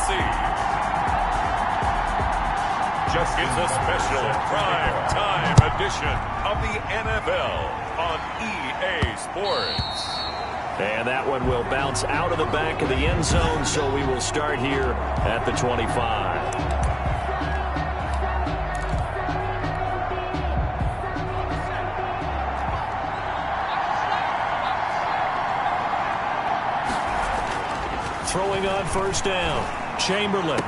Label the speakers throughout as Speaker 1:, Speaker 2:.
Speaker 1: receive. It's a special prime time edition of the NFL on EA Sports.
Speaker 2: And that one will bounce out of the back of the end zone, so we will start here at the 25. Throwing on first down, Chamberlain.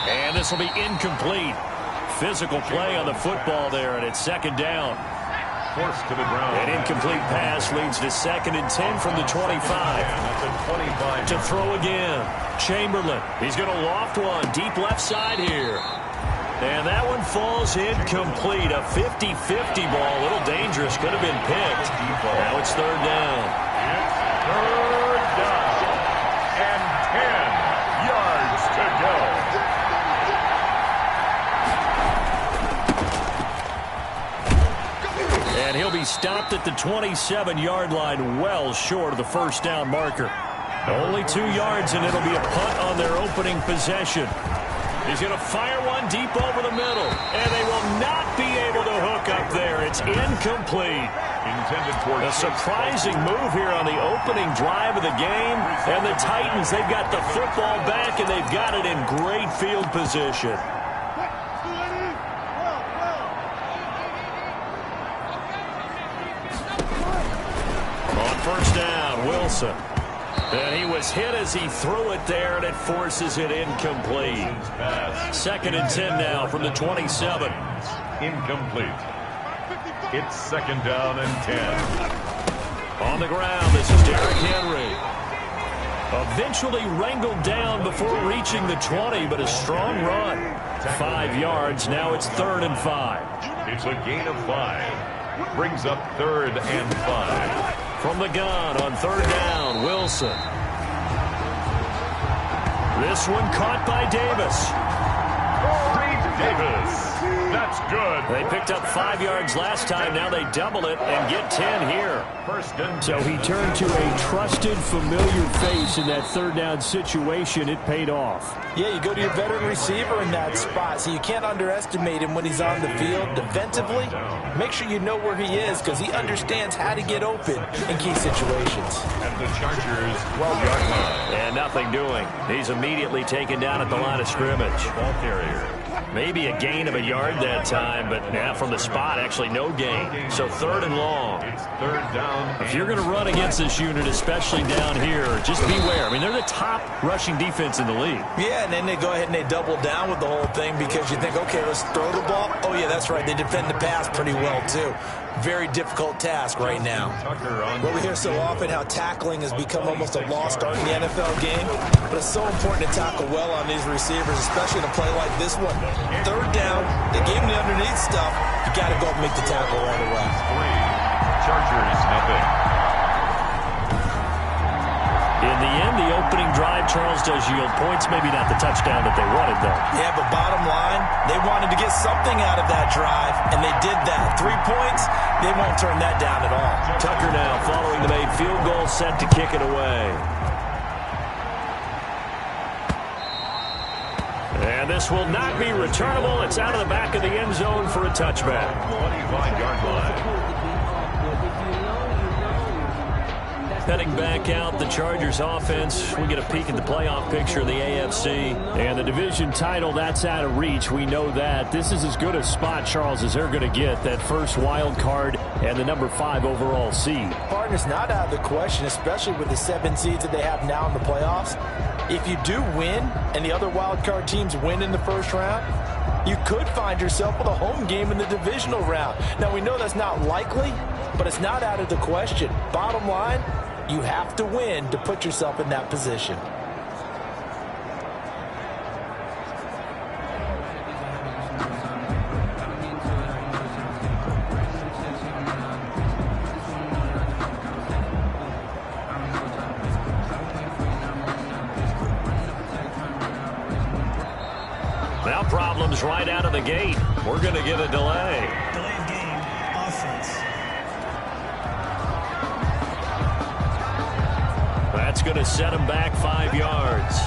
Speaker 2: And this will be incomplete. Physical play on the football there, and it's second down.
Speaker 1: Forced to the ground.
Speaker 2: An incomplete pass leads to 2nd and 10 from the 25. To throw again, Chamberlain. He's going to loft one deep left side here. And that one falls incomplete. A 50-50 ball. A little dangerous. Could have been picked. Now it's third down.
Speaker 1: It's third down. And 10 yards to go.
Speaker 2: And he'll be stopped at the 27-yard line, well short of the first down marker. Only 2 yards, and it'll be a punt on their opening possession. He's going to fire one deep over the middle, and they will not be able to hook up there. It's incomplete. A surprising move here on the opening drive of the game. And the Titans, they've got the football back, and they've got it in great field position. On first down, Wilson. And he was hit as he threw it there, and it forces it incomplete. 2nd and 10 now from the 27.
Speaker 1: Incomplete. It's 2nd down and 10.
Speaker 2: On the ground, this is Derrick Henry. Eventually wrangled down before reaching the 20, but a strong run. 5 yards, now it's 3rd and 5.
Speaker 1: It's a gain of 5. Brings up 3rd and 5.
Speaker 2: From the gun on 3rd down, Wilson. This one caught by Davis.
Speaker 1: Davis. That's good.
Speaker 2: They picked up 5 yards last time. Now they double it and get 10 here.
Speaker 3: So he turned to a trusted, familiar face in that 3rd down situation. It paid off.
Speaker 4: Yeah, you go to your veteran receiver in that spot, so you can't underestimate him when he's on the field. Defensively, make sure you know where he is because he understands how to get open in key situations.
Speaker 1: And the Chargers, 12-yard line.
Speaker 2: And nothing doing. He's immediately taken down at the line of scrimmage.
Speaker 1: Ball carrier.
Speaker 2: Maybe a gain of a yard that time, but now from the spot, actually no gain. So 3rd and long.
Speaker 1: It's 3rd down.
Speaker 2: If you're going to run against this unit, especially down here, just beware. I mean, they're the top rushing defense in the league.
Speaker 4: Yeah, and then they go ahead and they double down with the whole thing because you think, okay, let's throw the ball. Oh, yeah, that's right. They defend the pass pretty well, too. Very difficult task right now. Well, we hear so often how tackling has become almost a lost art in the NFL game, but it's so important to tackle well on these receivers, especially in a play like this one. 3rd down, they gave him the underneath stuff. You got to go and make the tackle right away.
Speaker 1: 3. Chargers, nothing.
Speaker 2: In the end, the opening drive, Charles, does yield points. Maybe not the touchdown that they wanted, though.
Speaker 4: Yeah, but bottom line, they wanted to get something out of that drive, and they did that. 3 points, they won't turn that down at all.
Speaker 2: Tucker now following the made field goal, set to kick it away. And this will not be returnable. It's out of the back of the end zone for a touchback.
Speaker 1: 25-yard line.
Speaker 2: Heading back out, the Chargers offense. We get a peek at the playoff picture of the AFC.
Speaker 3: And the division title, that's out of reach. We know that. This is as good a spot, Charles, as they're going to get. That first wild card and the number 5 overall seed.
Speaker 4: Partner's not out of the question, especially with the 7 seeds that they have now in the playoffs. If you do win and the other wild card teams win in the first round, you could find yourself with a home game in the divisional round. Now, we know that's not likely, but it's not out of the question. Bottom line, you have to win to put yourself in that position.
Speaker 2: Now problems right out of the gate. We're going to get a delay.
Speaker 5: Delayed game, offense.
Speaker 2: That's going to set him back 5 yards.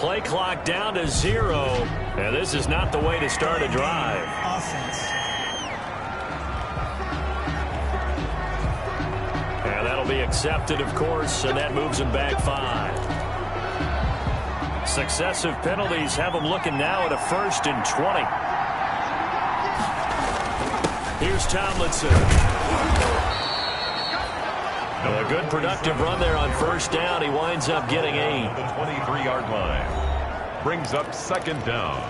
Speaker 3: play clock down to 0. And this is not the way to start a drive.
Speaker 5: Offense.
Speaker 3: And that'll be accepted, of course, and that moves them back 5. Successive penalties have them looking now at a 1st and 20. Here's Tomlinson. A good productive run there on 1st down. He winds up getting 8.
Speaker 1: The 23-yard line brings up 2nd down.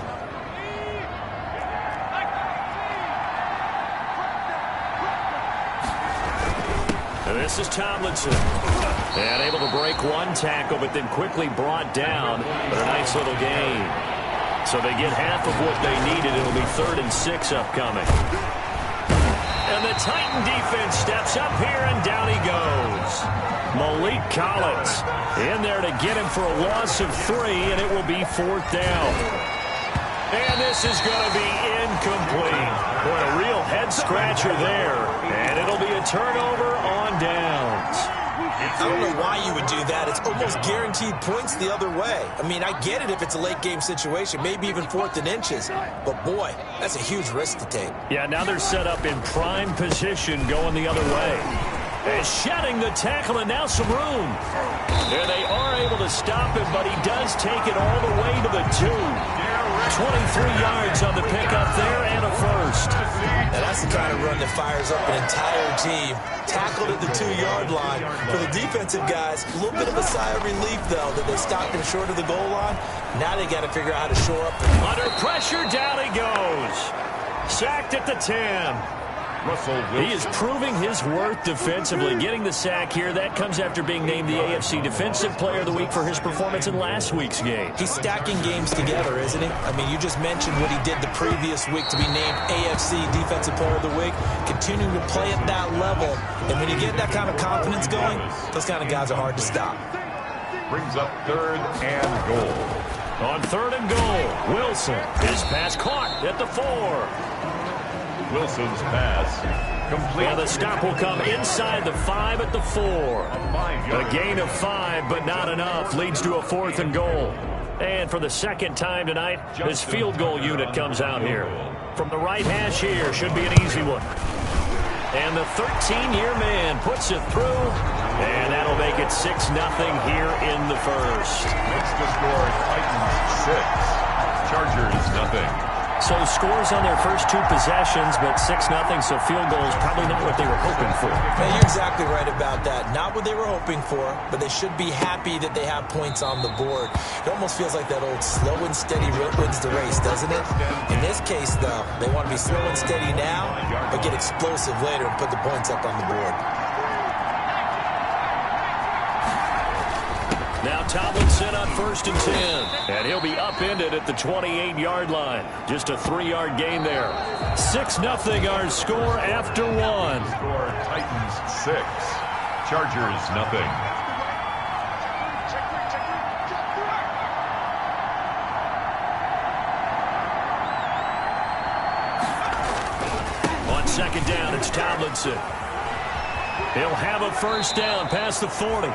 Speaker 3: And this is Tomlinson. And able to break one tackle, but then quickly brought down. But a nice little gain. So they get half of what they needed. It'll be 3rd and 6 upcoming. And the Titan defense steps up here, and down he goes. Malik Collins in there to get him for a loss of 3, and it will be 4th down. And this is going to be incomplete. Boy, a real head-scratcher there. And it'll be a turnover on downs.
Speaker 4: I don't know why you would do that. It's almost guaranteed points the other way. I mean, I get it if it's a late-game situation, maybe even 4th and inches. But, boy, that's a huge risk to take.
Speaker 3: Yeah, now they're set up in prime position going the other way. And shedding the tackle, and now some room. There they are able to stop him, but he does take it all the way to the 2. 23 yards on the pickup there, and a 1st.
Speaker 4: Now that's the kind of run that fires up an entire team. Tackled at the 2-yard line. For the defensive guys, a little bit of a sigh of relief, though, that they stopped him short of the goal line. Now they got to figure out how to shore up.
Speaker 3: Under pressure, down he goes. Sacked at the 10. He is proving his worth defensively, getting the sack here. That comes after being named the AFC Defensive Player of the Week for his performance in last week's game.
Speaker 4: He's stacking games together, isn't he? I mean, you just mentioned what he did the previous week to be named AFC Defensive Player of the Week, continuing to play at that level. And when you get that kind of confidence going, those kind of guys are hard to stop.
Speaker 1: Brings up 3rd and goal.
Speaker 3: On 3rd and goal, Wilson. His pass caught at the 4.
Speaker 1: Wilson's pass complete.
Speaker 3: And the stop will come inside the 5 at the 4. A gain of 5, but not enough. Leads to a 4th and goal. And for the 2nd time tonight, this field goal unit comes out here. From the right hash here, should be an easy one. And the 13-year man puts it through. And that'll make it 6-0 here in the 1st.
Speaker 1: Next to score, Titans 6. Chargers nothing.
Speaker 3: So scores on their first 2 possessions, but 6-0, so field goal is probably not what they were hoping for.
Speaker 4: Yeah, you're exactly right about that. Not what they were hoping for, but they should be happy that they have points on the board. It almost feels like that old slow and steady wins the race, doesn't it? In this case, though, they want to be slow and steady now, but get explosive later and put the points up on the board.
Speaker 3: Now Tomlinson on 1st and 10. And he'll be upended at the 28-yard line. Just a 3-yard gain there. 6-0 our score after 1.
Speaker 1: Score Titans 6. Chargers nothing.
Speaker 3: On 2nd down, it's Tomlinson. He'll have a 1st down past the 40.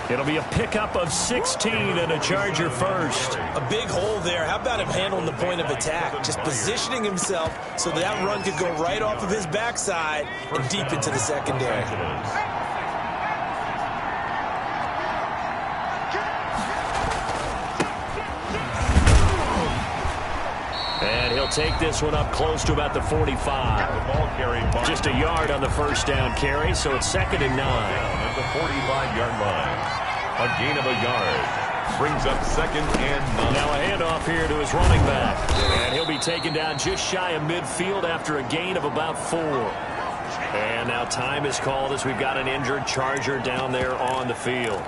Speaker 3: It'll be a pickup of 16 and a Charger 1st.
Speaker 4: A big hole there. How about him handling the point of attack? Just positioning himself so that run could go right off of his backside and deep into the secondary.
Speaker 3: And he'll take this one up close to about the 45. Just a yard on the 1st down carry, so it's 2nd and 9.
Speaker 1: At the 45-yard line. A gain of a yard. Brings up 2nd and 9.
Speaker 3: Now a handoff here to his running back. And he'll be taken down just shy of midfield after a gain of about 4. And now time is called as we've got an injured Charger down there on the field.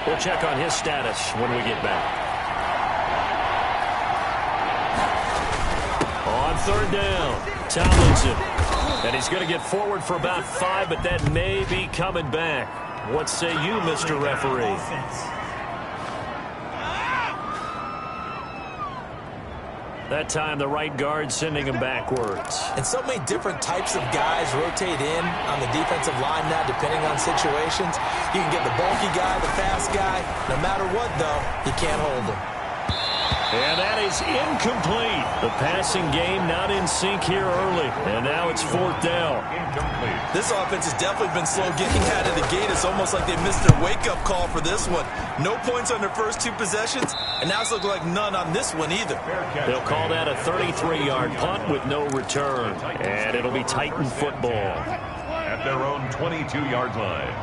Speaker 3: We'll check on his status when we get back. On 3rd down, Tomlinson. And he's going to get forward for about 5, but that may be coming back. What say you, Mr. Referee?
Speaker 2: That time the right guard sending him backwards.
Speaker 4: And so many different types of guys rotate in on the defensive line now, depending on situations. You can get the bulky guy, the fast guy. No matter what, though, you can't hold him.
Speaker 2: And that is incomplete. The passing game not in sync here early. And now it's 4th down.
Speaker 1: Incomplete.
Speaker 4: This offense has definitely been slow getting out of the gate. It's almost like they missed their wake-up call for this one. No points on their first 2 possessions, and now it's looking like none on this one either.
Speaker 2: They'll call that a 33-yard punt with no return. And it'll be Titan football.
Speaker 1: At their own 22-yard line.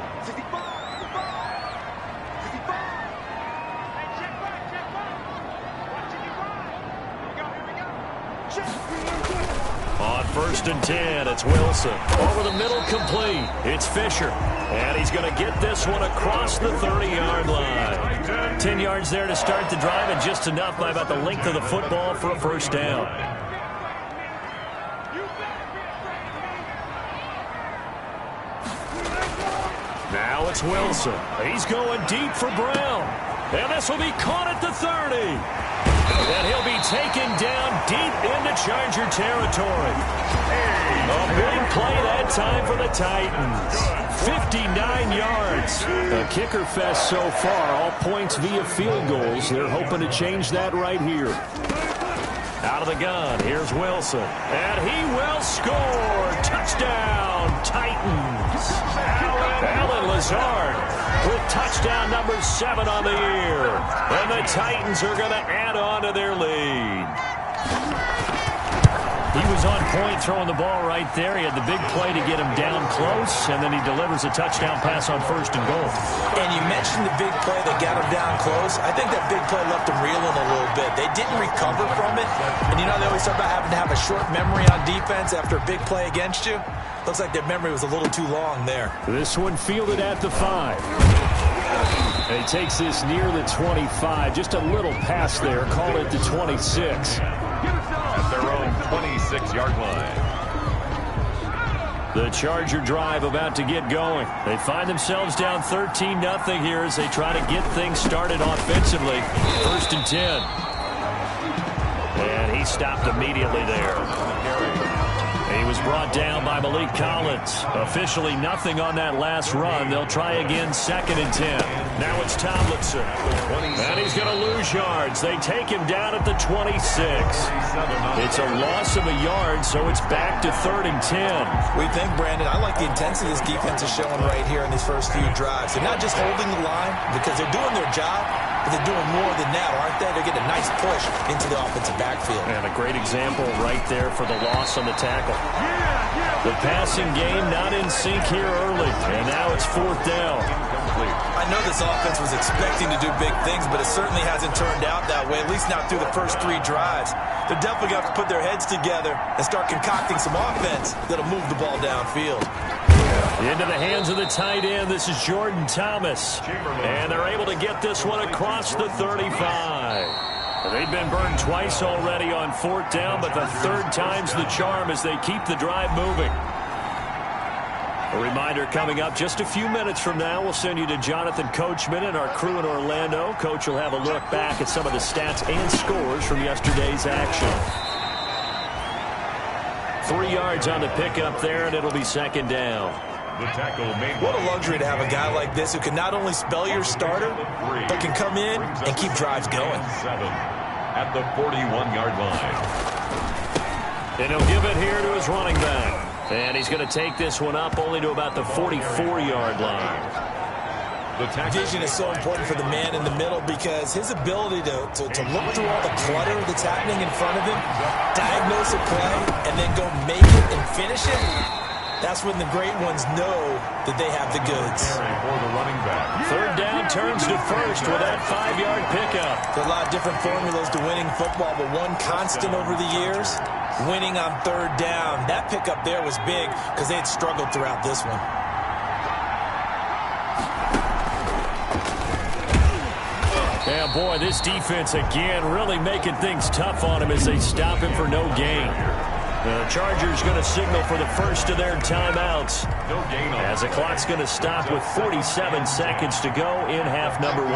Speaker 2: On 1st and 10, it's Wilson. Over the middle, complete. It's Fisher. And he's going to get this one across the 30-yard line. 10 yards there to start the drive, and just enough by about the length of the football for a 1st down. Now it's Wilson. He's going deep for Brown. And this will be caught at the 30. And he'll be taken down deep into Charger territory. A big play that time for the Titans. 59 yards. A kicker fest so far. All points via field goals. They're hoping to change that right here. Out of the gun, here's Wilson. And he will score. Touchdown, Titans. Alan Lazard with touchdown number 7 on the year. And the Titans are going to add on to their lead. He was on point throwing the ball right there. He had the big play to get him down close, and then he delivers a touchdown pass on 1st and goal.
Speaker 4: And you mentioned the big play that got him down close. I think that big play left him reeling a little bit. They didn't recover from it. And you know, they always talk about having to have a short memory on defense after a big play against you. Looks like their memory was a little too long there.
Speaker 2: This one fielded at the 5. And he takes this near the 25. Just a little pass there. Call it the 26.
Speaker 1: At their own 26-yard line.
Speaker 2: The Charger drive about to get going. They find themselves down 13-0 here as they try to get things started offensively. 1st and 10. And he stopped immediately there. He was brought down by Malik Collins. Officially nothing on that last run. They'll try again 2nd and 10. Now it's Tomlinson. And he's going to lose yards. They take him down at the 26. It's a loss of a yard, so it's back to 3rd and 10.
Speaker 4: We think, Brandon, I like the intensity this defense is showing right here in these first few drives. They're not just holding the line because they're doing their job, but they're doing more than that, aren't they? They're getting a nice push into the offensive backfield.
Speaker 2: And a great example right there for the loss on the tackle. The passing game not in sync here early, and now it's 4th down.
Speaker 4: I know this offense was expecting to do big things, but it certainly hasn't turned out that way, at least not through the first 3 drives. They're definitely going to have to put their heads together and start concocting some offense that'll move the ball downfield.
Speaker 2: Into the hands of the tight end. This is Jordan Thomas. And they're able to get this one across the 35. They've been burned twice already on 4th down, but the 3rd time's the charm as they keep the drive moving. A reminder coming up just a few minutes from now. We'll send you to Jonathan Coachman and our crew in Orlando. Coach will have a look back at some of the stats and scores from yesterday's action. 3 yards on the pickup there, and it'll be 2nd down.
Speaker 1: The tackle made.
Speaker 4: What a luxury to have a guy like this who can not only spell your starter, but can come in and keep drives going.
Speaker 1: 7 at the 41-yard line.
Speaker 2: And he'll give it here to his running back. And he's going to take this one up only to about the 44-yard line.
Speaker 4: Vision is so important for the man in the middle because his ability to look through all the clutter that's happening in front of him, diagnose a play, and then go make it and finish it, that's when the great ones know that they have the goods.
Speaker 1: For the running back.
Speaker 2: 3rd down turns to 1st with that 5-yard pickup.
Speaker 4: There's a lot of different formulas to winning football, but one constant over the years, winning on 3rd down. That pickup there was big because they had struggled throughout this one.
Speaker 2: Yeah, boy, this defense again really making things tough on him as they stop him for no gain. The Chargers going to signal for the first of their timeouts as the clock's going to stop with 47 seconds to go in half number 1.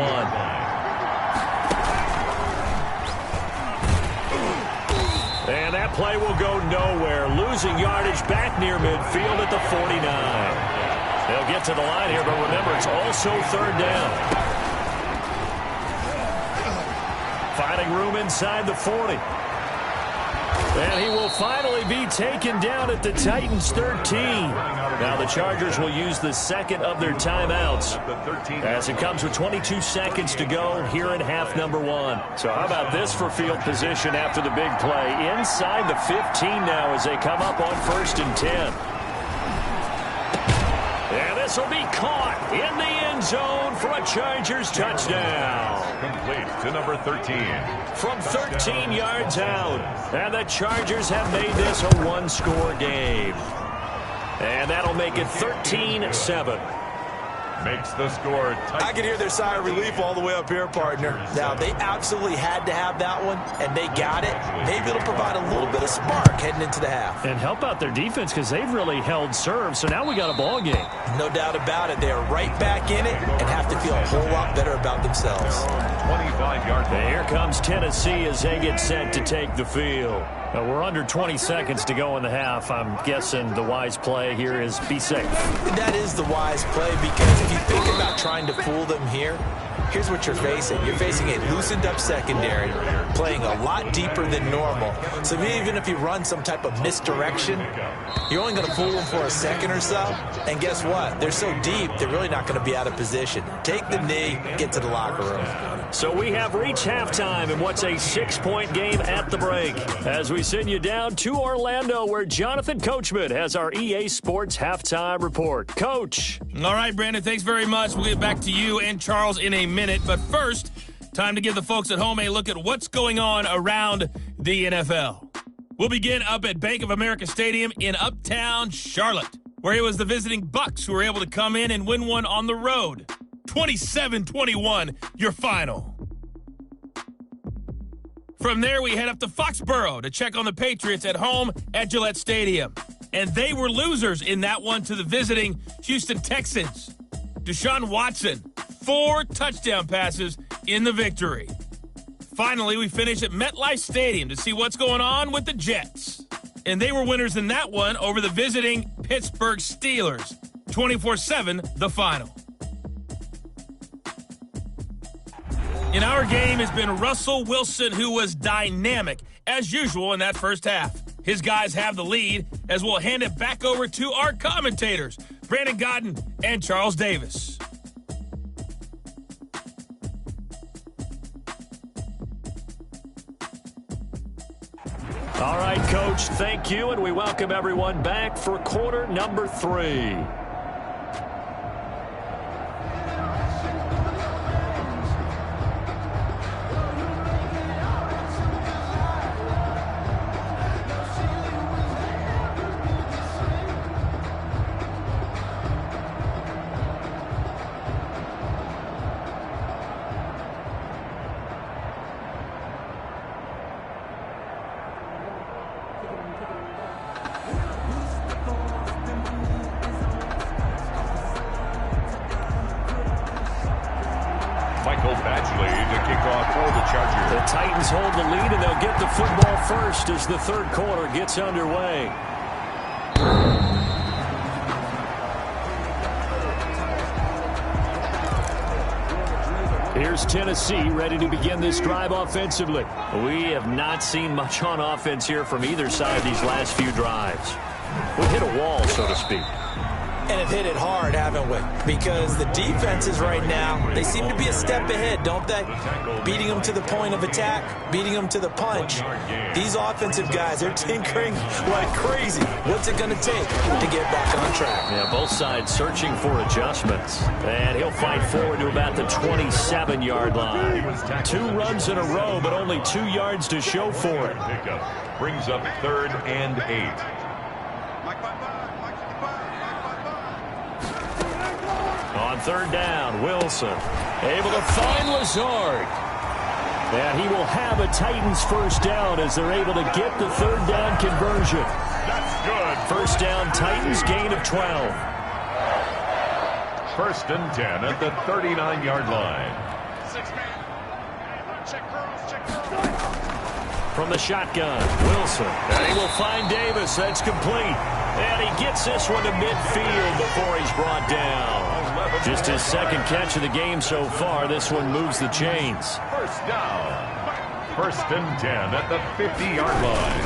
Speaker 2: play will go nowhere. Losing yardage back near midfield at the 49. They'll get to the line here, but remember, it's also third down. Finding room inside the 40. And he will finally be taken down at the Titans' 13. Now the Chargers will use the second of their timeouts as it comes with 22 seconds to go here in half number 1. So how about this for field position after the big play? Inside the 15 now as they come up on 1st and 10. And this will be caught in the end zone for a Chargers touchdown.
Speaker 1: Complete to number 13.
Speaker 2: From 13 yards out. And the Chargers have made this a one-score game. And that'll make it 13-7.
Speaker 1: Makes the score tight.
Speaker 4: I can hear their sigh of relief all the way up here, partner. Now, they absolutely had to have that one, and they got it. Maybe it'll provide a little bit of spark heading into the half.
Speaker 2: And help out their defense because they've really held serve, so now we got a ball game.
Speaker 4: No doubt about it. They are right back in it and have to feel a whole lot better about themselves.
Speaker 1: 25-yard line.
Speaker 2: Here comes Tennessee as they get set to take the field. We're under 20 seconds to go in the half. I'm guessing the wise play here is be safe.
Speaker 4: That is the wise play because if you think about trying to fool them here, here's what you're facing. You're facing a loosened up secondary, playing a lot deeper than normal. So even if you run some type of misdirection, you're only going to fool them for a second or so. And guess what? They're so deep, they're really not going to be out of position. Take the knee, get to the locker room.
Speaker 2: So we have reached halftime in what's a 6-point game at the break. As we send you down to Orlando where Jonathan Coachman has our EA Sports halftime report. Coach.
Speaker 6: All right, Brandon, thanks very much. We'll get back to you and Charles in a minute. But first, time to give the folks at home a look at what's going on around the NFL. We'll begin up at Bank of America Stadium in Uptown Charlotte, where it was the visiting Bucks who were able to come in and win one on the road. 27-21, your final. From there, we head up to Foxborough to check on the Patriots at home at Gillette Stadium. And they were losers in that one to the visiting Houston Texans. Deshaun Watson, 4 touchdown passes in the victory. Finally, we finish at MetLife Stadium to see what's going on with the Jets. And they were winners in that one over the visiting Pittsburgh Steelers. 24-7, the final. In our game has been Russell Wilson, who was dynamic, as usual, in that first half. His guys have the lead, as we'll hand it back over to our commentators, Brandon Godden and Charles Davis.
Speaker 2: All right, Coach, thank you, and we welcome everyone back for quarter number 3. The Titans hold the lead, and they'll get the football first as the third quarter gets underway. Here's Tennessee ready to begin this drive offensively. We have not seen much on offense here from either side these last few drives. We hit a wall, so to speak.
Speaker 4: And have hit it hard, haven't we? Because the defenses right now, they seem to be a step ahead, don't they? Beating them to the point of attack, beating them to the punch. These offensive guys, they're tinkering like crazy. What's it going to take to get back on track?
Speaker 2: Yeah, both sides searching for adjustments. And he'll fight forward to about the 27-yard line. 2 runs in a row, but only 2 yards to show for it.
Speaker 1: Brings up 3rd and 8.
Speaker 2: On 3rd down, Wilson able to find Lazard. And he will have a Titans first down as they're able to get the 3rd down conversion.
Speaker 1: That's good.
Speaker 2: First down, Titans, gain of 12.
Speaker 1: 1st and 10 at the 39-yard line.
Speaker 3: from the shotgun. Wilson. And he will find Davis. That's complete. And he gets this one to midfield before he's brought down. Just his second catch of the game so far. This one moves the chains.
Speaker 1: First down. 1st and 10 at the 50-yard line.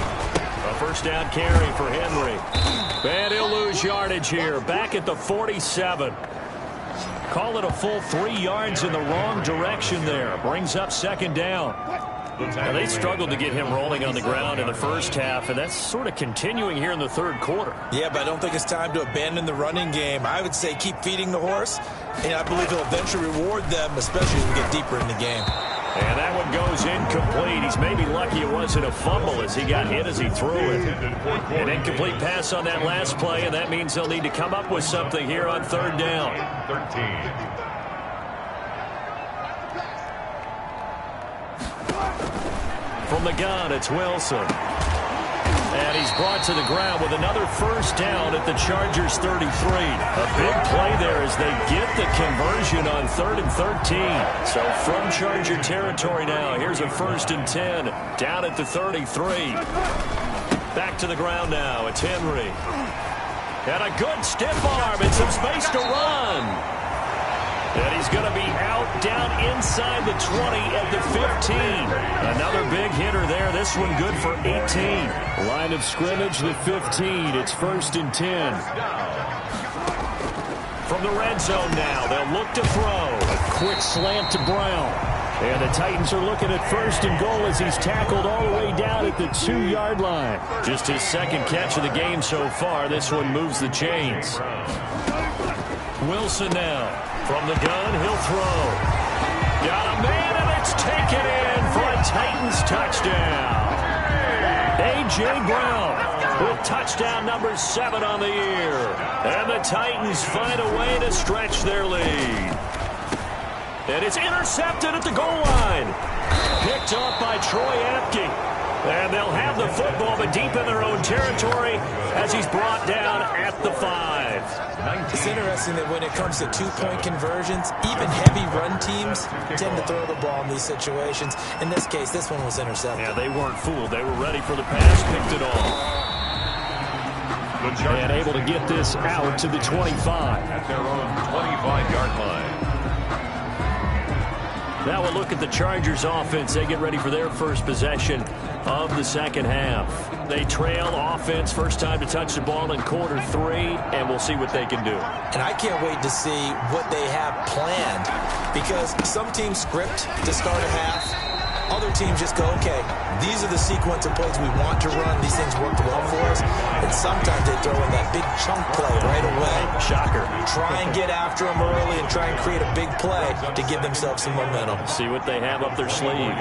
Speaker 3: A first down carry for Henry. And he'll lose yardage here. Back at the 47. Call it a full 3 yards in the wrong direction there. Brings up 2nd down. Now, they struggled to get him rolling on the ground in the first half, and that's sort of continuing here in the 3rd quarter.
Speaker 4: Yeah, but I don't think it's time to abandon the running game. I would say keep feeding the horse, and I believe he'll eventually reward them, especially as we get deeper in the game.
Speaker 3: And that one goes incomplete. He's maybe lucky it wasn't a fumble as he got hit as he threw it. An incomplete pass on that last play, and that means they'll need to come up with something here on 3rd down.
Speaker 1: 13.
Speaker 3: From the gun, it's Wilson. And he's brought to the ground with another first down at the Chargers' 33. A big play there as they get the conversion on 3rd and 13. So from Charger territory now, here's a 1st and 10 down at the 33. Back to the ground now, it's Henry. And a good stiff arm and some space to run. And he's going to be out down inside the 20 at the 15. Another big hitter there. This one good for 18. Line of scrimmage, the 15. It's 1st and 10. From the red zone now, they'll look to throw. A quick slant to Brown. And the Titans are looking at 1st and goal as he's tackled all the way down at the 2-yard line. Just his 2nd catch of the game so far. This one moves the chains. Wilson now. From the gun, he'll throw. Got a man, and it's taken in for a Titans touchdown. A.J. Brown with touchdown number 7 on the year. And the Titans find a way to stretch their lead. And it's intercepted at the goal line. Picked off by Troy Apke. And they'll have the football, but deep in their own territory as he's brought down at the 5.
Speaker 4: It's interesting that when it comes to 2-point conversions, even heavy run teams tend to throw the ball in these situations. In this case, this one was intercepted.
Speaker 3: Yeah, they weren't fooled. They were ready for the pass, picked it off. And able to get this out to the 25.
Speaker 1: At their own 25-yard line.
Speaker 3: Now we'll look at the Chargers offense. They get ready for their first possession of the 2nd half. They trail offense, first time to touch the ball in quarter 3, and we'll see what they can do.
Speaker 4: And I can't wait to see what they have planned, because some teams script to start a half. Other teams just go, okay, these are the sequence of plays we want to run. These things worked well for us. And sometimes they throw in that big chunk play right away.
Speaker 3: Shocker.
Speaker 4: Try and get after them early and try and create a big play to give themselves some momentum.
Speaker 3: See what they have up their sleeve.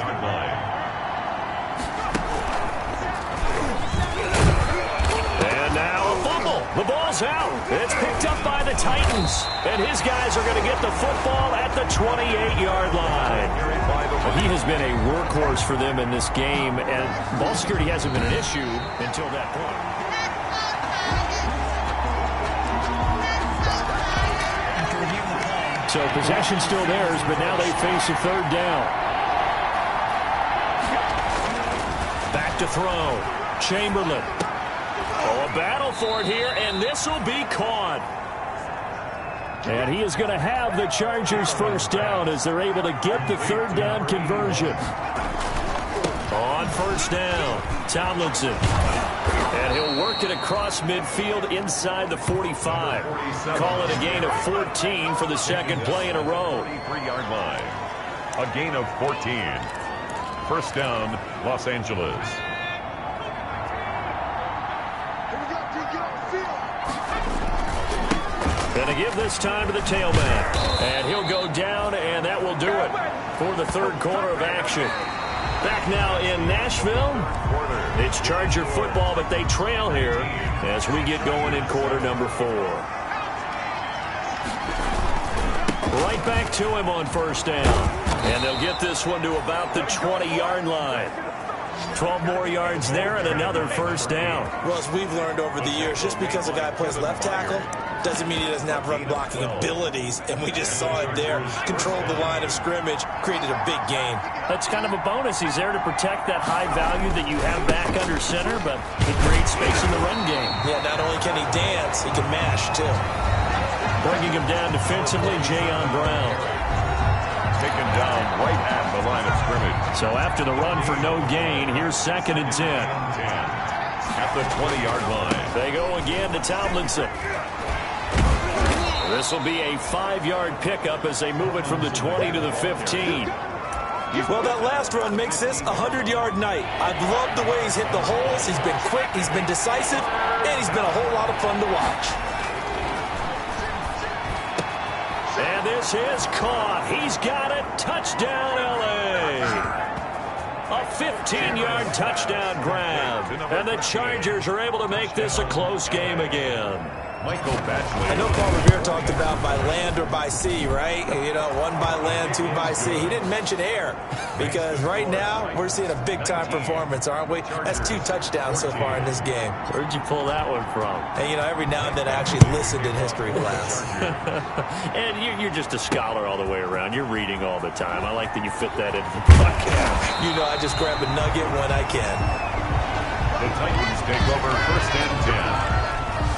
Speaker 3: And now a fumble. The ball's out. It's picked up by the Titans. And his guys are going to get the football at the 28-yard line. He has been a workhorse for them in this game, and ball security hasn't been an issue until that point. So possession still theirs, but now they face a 3rd down. Back to throw. Chamberlain. Oh, a battle for it here, and this will be caught. And he is going to have the Chargers first down as they're able to get the 3rd down conversion. On 1st down, Tomlinson. And he'll work it across midfield inside the 45. Call it a gain of 14 for the 2nd play in a row.
Speaker 1: 43-yard line. A gain of 14. First down, Los Angeles.
Speaker 3: Going to give this time to the tailback. And he'll go down, and that will do it for the 3rd quarter of action. Back now in Nashville. It's Charger football, but they trail here as we get going in quarter number 4. Right back to him on 1st down. And they'll get this one to about the 20-yard line. 12 more yards there and another first down.
Speaker 4: Well, as we've learned over the years, just because a guy plays left tackle doesn't mean he doesn't have run blocking abilities, and we just saw it there. Controlled the line of scrimmage, created a big gain.
Speaker 2: That's kind of a bonus. He's there to protect that high value that you have back under center, but he creates space in the run game.
Speaker 4: Yeah, not only can he dance, he can mash, too.
Speaker 2: Bringing him down defensively, Jayon Brown.
Speaker 1: Taken down right at the line of scrimmage.
Speaker 2: So after the run for no gain, here's 2nd and 10.
Speaker 1: At the 20-yard line.
Speaker 2: They go again to Tomlinson. This will be a 5-yard pickup as they move it from the 20 to the 15.
Speaker 4: Well, that last run makes this a 100-yard night. I've loved the way he's hit the holes. He's been quick, he's been decisive, and he's been a whole lot of fun to watch.
Speaker 2: And this is caught. He's got it. Touchdown, L.A. A 15-yard touchdown grab. And the Chargers are able to make this a close game again.
Speaker 1: Michael Batchley.
Speaker 4: I know Paul Revere talked about by land or by sea, right? You know, 1 by land, 2 by sea. He didn't mention air because right now we're seeing a big-time performance, aren't we? That's 2 touchdowns so far in this game.
Speaker 2: Where'd you pull that one from?
Speaker 4: And, you know, every now and then I actually listened in history class.
Speaker 2: And you're just a scholar all the way around. You're reading all the time. I like that you fit that into the podcast.
Speaker 4: You know, I just grab a nugget when I can.
Speaker 1: The Titans take over 1st and 10.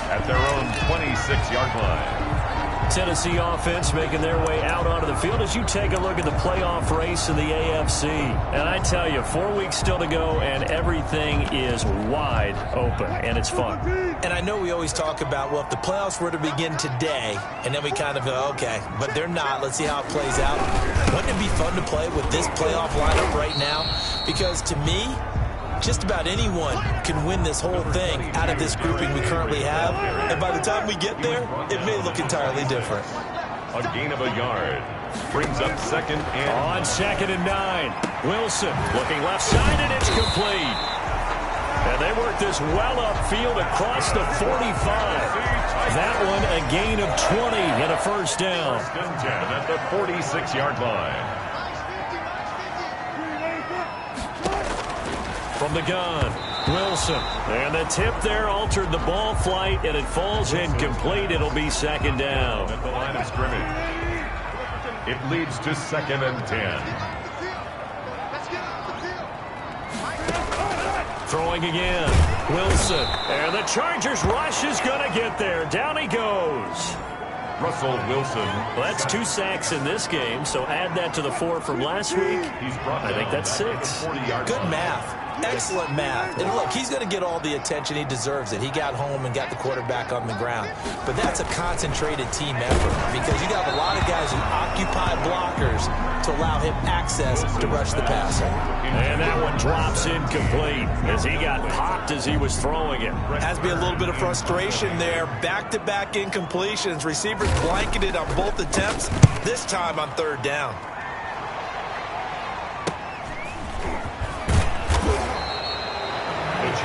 Speaker 1: At their own 26-yard line.
Speaker 2: Tennessee offense making their way out onto the field as you take a look at the playoff race in the AFC. And I tell you, 4 weeks still to go, and everything is wide open, and it's fun.
Speaker 4: And I know we always talk about, well, if the playoffs were to begin today, and then we kind of go, okay, but they're not. Let's see how it plays out. Wouldn't it be fun to play with this playoff lineup right now? Because to me, just about anyone can win this whole thing out of this grouping we currently have. And by the time we get there, it may look entirely different.
Speaker 1: A gain of a yard. Brings up 2nd and...
Speaker 2: On 2nd and 9. Wilson looking left side, and it's complete. And they work this well upfield across the 45. That one a gain of 20 and a 1st down.
Speaker 1: 1st and 10 at the 46-yard line.
Speaker 2: From the gun, Wilson. And the tip there altered the ball flight, and it falls incomplete. It'll be 2nd down.
Speaker 1: At the line of scrimmage. It leads to 2nd and 10.
Speaker 2: Throwing again, Wilson. And the Chargers rush is going to get there. Down he goes.
Speaker 1: Russell Wilson.
Speaker 2: Well, that's 2 sacks in this game, so add that to the 4 from last week. I think that's 6.
Speaker 4: Good math. Excellent math. And look, he's going to get all the attention. He deserves it. He got home and got the quarterback on the ground. But that's a concentrated team effort because you got a lot of guys who occupy blockers to allow him access to rush the passer.
Speaker 2: And that one drops incomplete as he got popped as he was throwing it.
Speaker 4: Has to be a little bit of frustration there. Back-to-back incompletions. Receivers blanketed on both attempts, this time on 3rd down.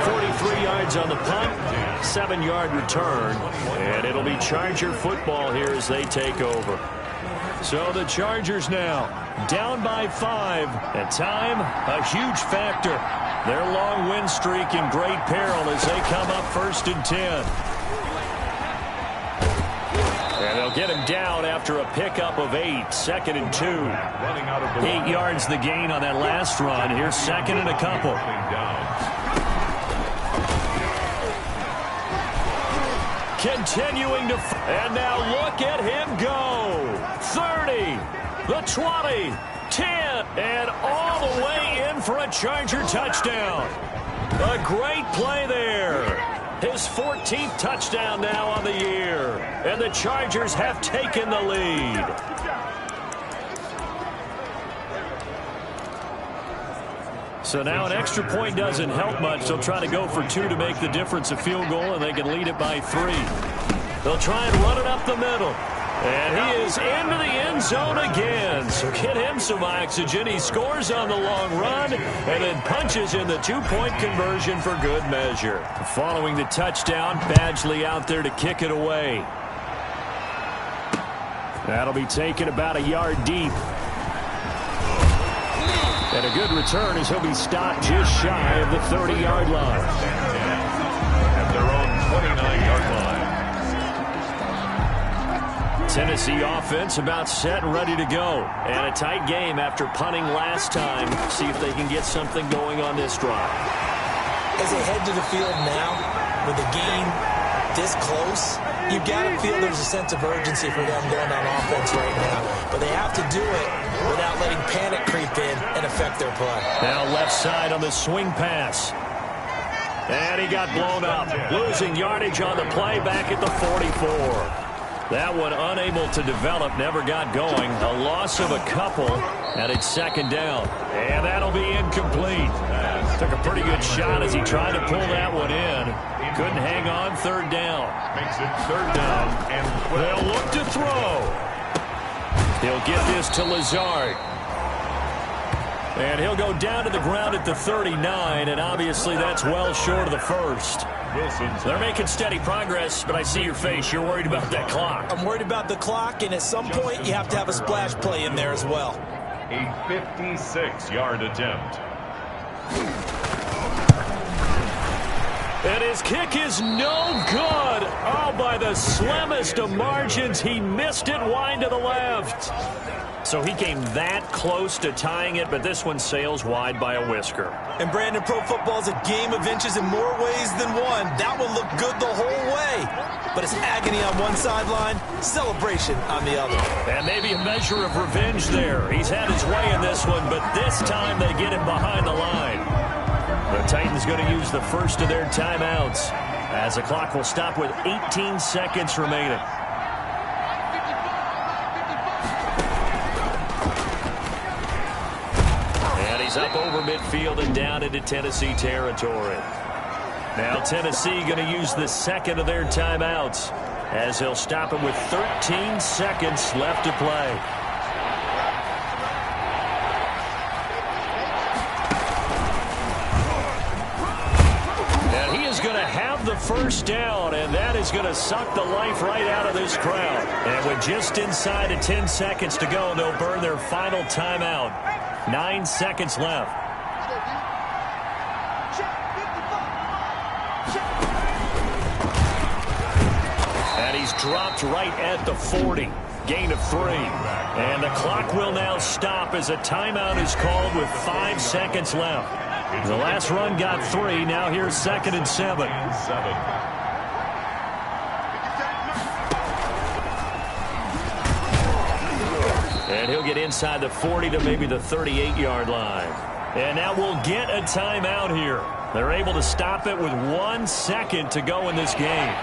Speaker 2: 43 yards on the punt, 7-yard return, and it'll be Charger football here as they take over. So the Chargers now down by 5. At time, a huge factor. Their long win streak in great peril as they come up 1st and 10. And they'll get him down after a pickup of 8, 2nd and 2. 8 yards the gain on that last run. Here's 2nd and a couple. Continuing to, and now look at him go. 30, the 20, 10, and all the way in for a Charger touchdown. A great play there. His 14th touchdown now on the year, and the Chargers have taken the lead. So now an extra point doesn't help much. They'll try to go for 2 to make the difference a field goal, and they can lead it by 3. They'll try and run it up the middle. And he is into the end zone again. So get him some oxygen. He scores on the long run and then punches in the 2-point conversion for good measure. Following the touchdown, Badgley out there to kick it away. That'll be taken about a yard deep. And a good return as he'll be stopped just shy of the 30-yard line.
Speaker 1: At their own 29-yard line.
Speaker 2: Tennessee offense about set and ready to go. And a tight game after punting last time. See if they can get something going on this drive.
Speaker 4: As they head to the field now, with the game this close, you've got to feel there's a sense of urgency for them going on offense right now. But they have to do it without letting panic creep in and affect their play.
Speaker 2: Now left side on the swing pass. And he got blown up. Losing yardage on the play back at the 44. That one unable to develop, never got going. A loss of a couple, and it's second down. And that'll be incomplete. Took a pretty good shot as he tried to pull that one in. Couldn't hang on, third down.
Speaker 1: Makes it third down, and
Speaker 2: They'll look to throw. He'll get this to Lazard. And he'll go down to the ground at the 39, and obviously that's well short of the first. They're making steady progress, but I see your face. You're worried about that clock.
Speaker 4: I'm worried about the clock, and at some point you have to have a splash play in there as well.
Speaker 1: a 56-yard attempt.
Speaker 2: And his kick is no good. Oh, by the slimmest of margins, he missed it wide to the left. So he came that close to tying it, but this one sails wide by a whisker.
Speaker 4: And Brandon, pro football is a game of inches in more ways than one. That one looked good the whole way. But it's agony on one sideline, celebration on the other.
Speaker 2: And maybe a measure of revenge there. He's had his way in this one, but this time they get him behind the line. The Titans going to use the first of their timeouts as the clock will stop with 18 seconds remaining. And he's up over midfield and down into Tennessee territory. Now Tennessee going to use the second of their timeouts as they'll stop it with 13 seconds left to play. Going to have the first down, and that is going to suck the life right out of this crowd. And with just inside of 10 seconds to go, they'll burn their final timeout. 9 seconds left. And he's dropped right at the 40. Gain of 3. And the clock will now stop as a timeout is called with 5 seconds left. The last run got 3. Now here's 2nd and 7. And he'll get inside the 40 to maybe the 38-yard line. And now we'll get a timeout here. They're able to stop it with 1 second to go in this game.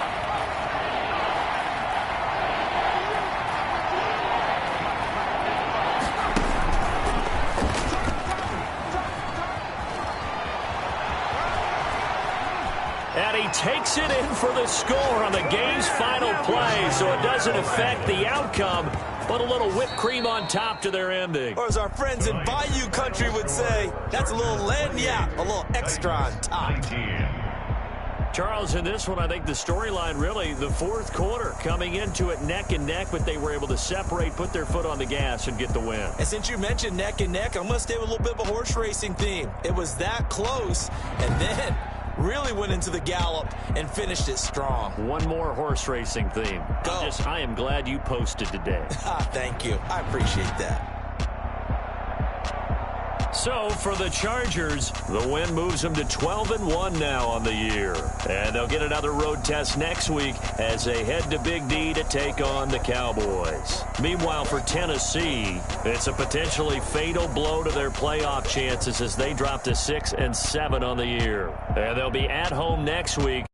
Speaker 2: And he takes it in for the score on the game's final play, so it doesn't affect the outcome, but a little whipped cream on top to their ending.
Speaker 4: Or as our friends in Bayou Country would say, that's a little lagniappe, a little extra on top.
Speaker 2: Charles, in this one, I think the storyline really, the fourth quarter, coming into it neck and neck, but they were able to separate, put their foot on the gas, and get the win.
Speaker 4: And since you mentioned neck and neck, I'm going to stay with a little bit of a horse racing theme. It was that close, and then really went into the gallop and finished it strong.
Speaker 2: One more horse racing theme.
Speaker 4: Go.
Speaker 2: I am glad you posted today.
Speaker 4: Thank you. I appreciate that.
Speaker 2: So, for the Chargers, the win moves them to 12-1 now on the year. And they'll get another road test next week as they head to Big D to take on the Cowboys. Meanwhile, for Tennessee, it's a potentially fatal blow to their playoff chances as they drop to 6-7 on the year. And they'll be at home next week.